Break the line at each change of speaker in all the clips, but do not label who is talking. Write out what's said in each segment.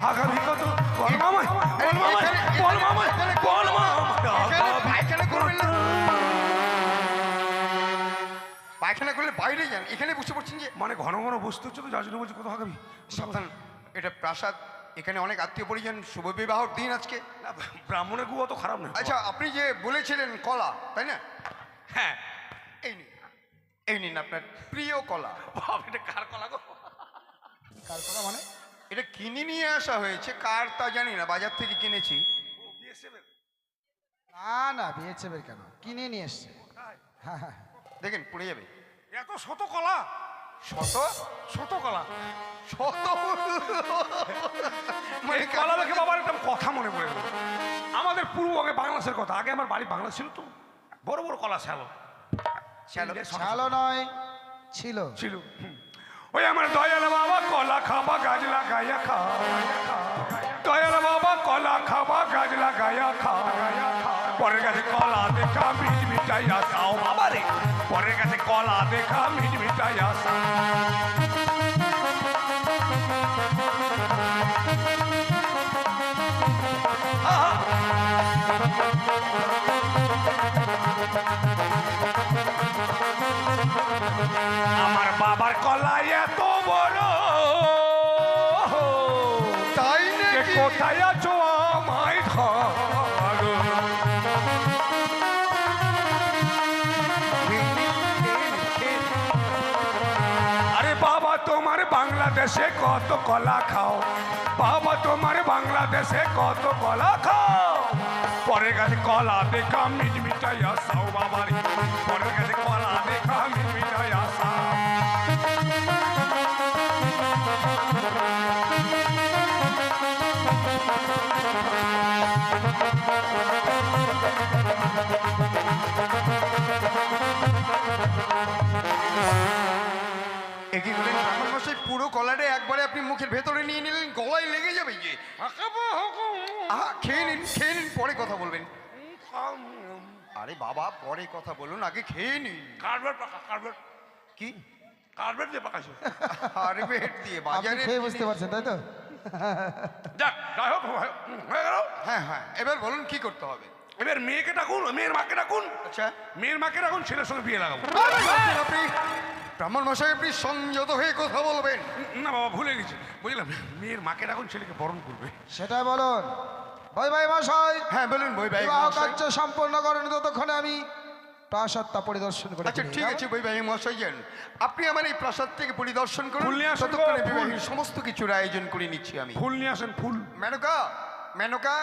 আগামী কত বল মামাই, বল মামাই, বল মামাই, বল মামাই।
পায়খানা করবেন না, পায়খানা করলে বাইরে যান, এখানে বসে পড়ছেন যে।
মানে ঘন ঘন বসতে হচ্ছে তো, যার জন্য বলছি কত আগামী।
সাবধান, এটা প্রাসাদ, এখানে অনেক আত্মীয় পরিজন, শুভ বিবাহর দিন আজকে।
না, ব্রাহ্মণের গুয়া তো খারাপ না।
আচ্ছা, আপনি যে বলেছিলেন কলা, তাই না?
হ্যাঁ,
এই নিন, এই নিন আপনার প্রিয় কলা।
বাপ, এটা কার কলা গো?
কার কলা মানে? এটা কিনে নিয়ে আসা হয়েছে, কার তা জানি না, বাজার থেকে কিনেছি।
না না, বিএচএফের কেন, কিনে নিয়ে এসছে। হ্যাঁ হ্যাঁ,
দেখেন পড়ে যাবে।
এত শত কলা,
শত
শত কলা,
শত
মানে কলা দেখে বাবার একটা কথা মনে পড়ে গেল। আমাদের পূর্ববঙ্গে বাংলাদেশের কথা, আগে আমার বাড়ি বাংলা ছিল তো, বড় বড় কলা শ্যালো
ছালো নয়, ছিল
ছিল। ওই আমার দয়াল বাবা কলা খাবা গাছ লাগাইয়া খা, দয়াল বাবা কলা খাবা গাছ লাগাইয়া খা, পরের কাছে কলা দেখা মিট মিটাইয়া খাও বাবা রে, পরের কাছে কলা দেখা মিট মিটাইয়া খাও। আমার বাবার কলা এত বড়,
তাই
কে
নাকি?
কোথায় আছো আমায় ধরো। আরে বাবা তোমার বাংলাদেশে কত কলা খাও, বাবা তোমার বাংলাদেশে কত কলা খাও, পরের কাছে কলা দেখা মিট মিটাই আসাও বাবা রে, পরের কাছে কলা দেখা মিট মিটাই আসাও।
একই বলেন ব্রাহ্মণ মশাই, পুরো কলাটা একবারে আপনি মুখের ভেতরে নিয়ে নিলেন, গলায় লেগে যাবে যে। আহা, খেয়ে নিন, খেয়ে নিন, পরে কথা বলবেন। আরে বাবা, পরে কথা বলুন, আগে খেয়ে নিন।
কার্বেট পাকা, কার্বেট
কি?
কার্বেট দিয়ে পাকাইছো?
কার্বেট দিয়ে
আপনি
বাজারে
খেয়ে বুঝতে পারছেন তাই তো?
যাক, যাই হোক হয়ে গেল।
হ্যাঁ হ্যাঁ, এবার বলুন কি করতে হবে।
এবার মেয়েকে ডাকুন, মেয়ের মাকে ডাকুন,
আচ্ছা,
মেয়ের মাকে ডাকুন, ছেলের সঙ্গে বিয়ে লাগাবো।
আপনি ব্রাহ্মণ মশাই, আপনি সংযত হয়ে কথা বলবেন।
না বাবা, ভুলে গেছি, বুঝলাম, মেয়ের মাকে ডাকুন, ছেলেকে বরণ করবে।
সেটাই বলুন ভাই ভাই মশাই।
হ্যাঁ বলুন বই ভাই
বিবাহ
মশাই।
কার্য সম্পন্ন করেন, ততক্ষণে আমি প্রাসাদটা পরিদর্শন করে
আচ্ছা ঠিক আছে বই ভাই মশাই, যান আপনি আমার এই প্রাসাদ থেকে পরিদর্শন করুন,
ফুল নিয়ে আসুন গো,
ততক্ষণে
ফুল।
বিবাহের সমস্ত কিছুর আয়োজন করে নিচ্ছি আমি।
ফুল নিয়ে আসেন, ফুল।
মেনকা, মেনকা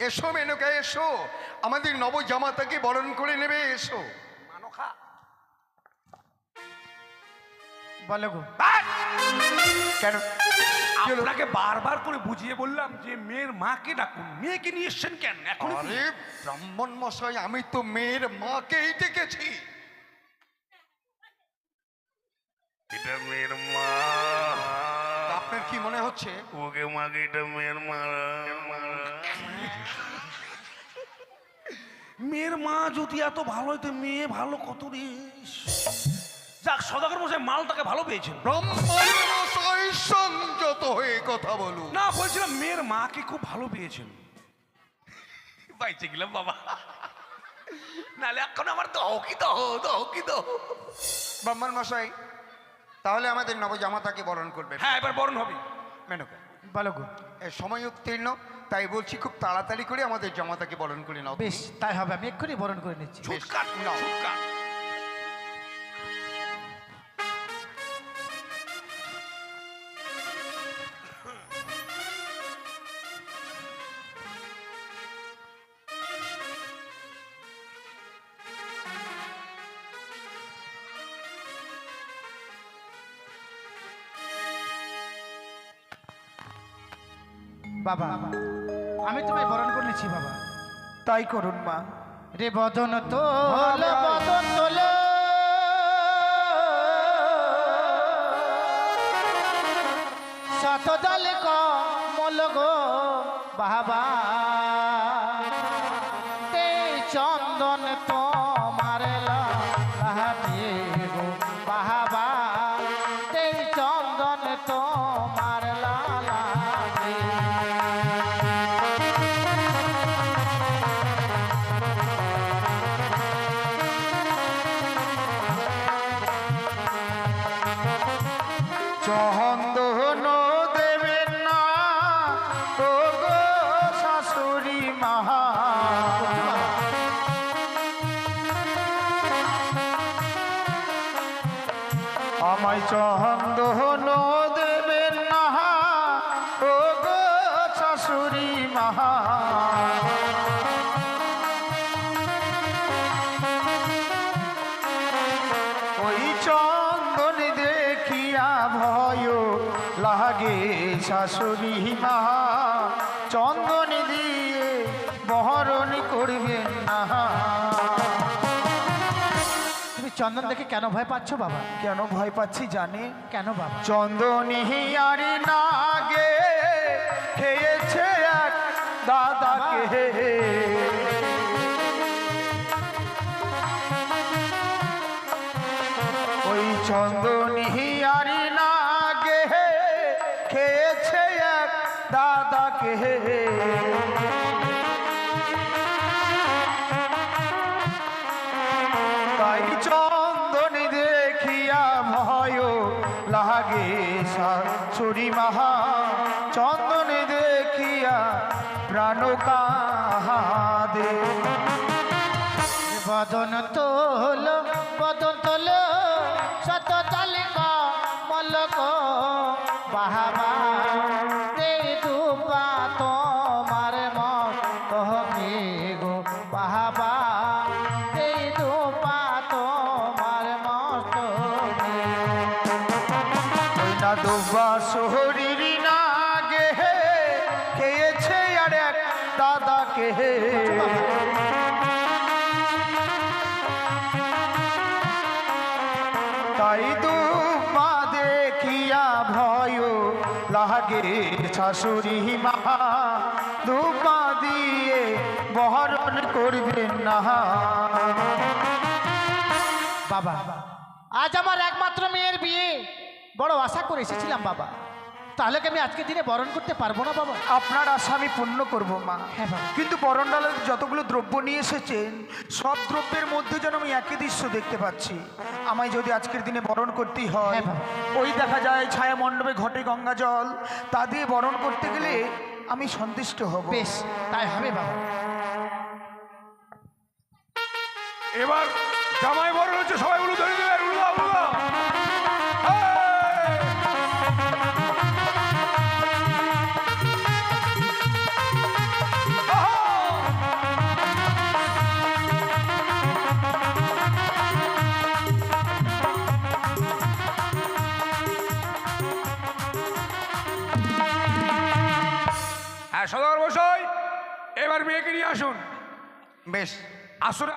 এসো, মেনকা এসো, আমাদের নবজামাতাকে বরণ করে নেবে, এসো।
মানখা
বলো গো।
কেন?
আপনাকে বারবার করে বুঝিয়ে বললাম যে মেয়ের মাকে ডাকুন, মেয়েকে নিয়ে এসছেন কেন এখন?
আরে ব্রাহ্মণ মশাই, আমি তো মেয়ের মাকেই ডেকেছি।
এটা মেয়ের মা।
আপনার কি মনে হচ্ছে?
ওকে মাকে, এটা মেয়ের মা। মেয়ের মা যদি এত ভালো হইতো, মেয়ে ভালো কত রে। যাক, সদাগর মশাই মালটাকে ভালো পেয়েছেন।
ব্রাহ্মণ মশাই সংযত হয়ে কথা বলুন।
না, বলছিলাম মেয়ের মাকে খুব ভালো পেয়েছেন। বাইচে গেলাম বাবা, নাহলে এখন আমার দহকি দহ দহকি দহ।
ব্রাহ্মণ মশাই, তাহলে আমাদের নবজামাতাকে বরণ করবে।
হ্যাঁ, এবার বরণ হবে।
মেনকা,
বলো গো।
সময় উত্তীর্ণ, তাই বলছি খুব তাড়াতাড়ি করে আমাদের জামাতাকে বরণ করে নাও।
বেশ, তাই হবে, আমি এক্ষুনি বরণ করে নিচ্ছি।
ছুটকাট
নাও।
ছুটকাট।
বাবা, আমি তোমায় বরণ করে নিচ্ছি বাবা।
তাই করুন মা।
রে বদন তোল, বদন তোল, শত দল কমল গো বাবা, তে চন্দন তোমার লাগে গো বাবা, তে চন্দন তোমার লাগে। আমায় চন্দন দেবেন না ও গো শাশুড়ি মাহা ওই চন্দন দেখিয়া ভয় লাগে শাশুড়ি মাহা চন্দন দিয়ে বহরণ করবেন না তুমি চন্দন দেখে কেন ভয় পাচ্ছ বাবা?
কেন ভয় পাচ্ছি জানে?
কেন বাবা?
চন্দনী আরি নাগে খেয়েছে এক দাদাকে ওই চন্দনী আরি নাগে খেয়েছে এক দাদাকে তাই চন্দন দেখিয়া ভয় লাগে শাশুড়ি মাহা চন্দন দেখিয়া প্রাণ কাহাদে
বদন তোল শত তালিকা মলক বাহাবা রে দুপা তোমার মত গো বাহাবা রে দুপা তোমার মত
না দুবা শরীর না গে খেয়েছে আর এক দাদাকে তাই দুবা দেখিয়া ভয় লাগে শাশুড়ি মা দুবা দিয়ে বহরণ করবেন না
বাবা আজ আমার একমাত্র মেয়ের বিয়ে বড় আশা করে এসেছিলাম বাবা তাহলে কি আমি আজকে দিনে বরণ করতে পারবো না বাবা?
আপনার আশা আমি পূর্ণ করবো মা
হ্যাঁ বাবা।
কিন্তু বরণডালের যতগুলো দ্রব্য নিয়ে এসেছেন সব দ্রব্যের মধ্যে যেন আমি একই দৃশ্য দেখতে পাচ্ছি। আমায় যদি আজকের দিনে বরণ করতেই হয়
হ্যাঁ বাবা।
ওই দেখা যায় ছায়া মণ্ডপে ঘটে গঙ্গা জল তা দিয়ে বরণ করতে গেলে আমি সন্তুষ্ট হব।
বেশ তাই হবে বাবা।
এবার জামাই বরণ হচ্ছে, সবাই উলু ধরে দেবে, উলু দাও, উলু দাও। এই! হ্যাঁ সদর বসাই, এবার মেয়েকে নিয়ে আসুন।
বেশ
আসুন।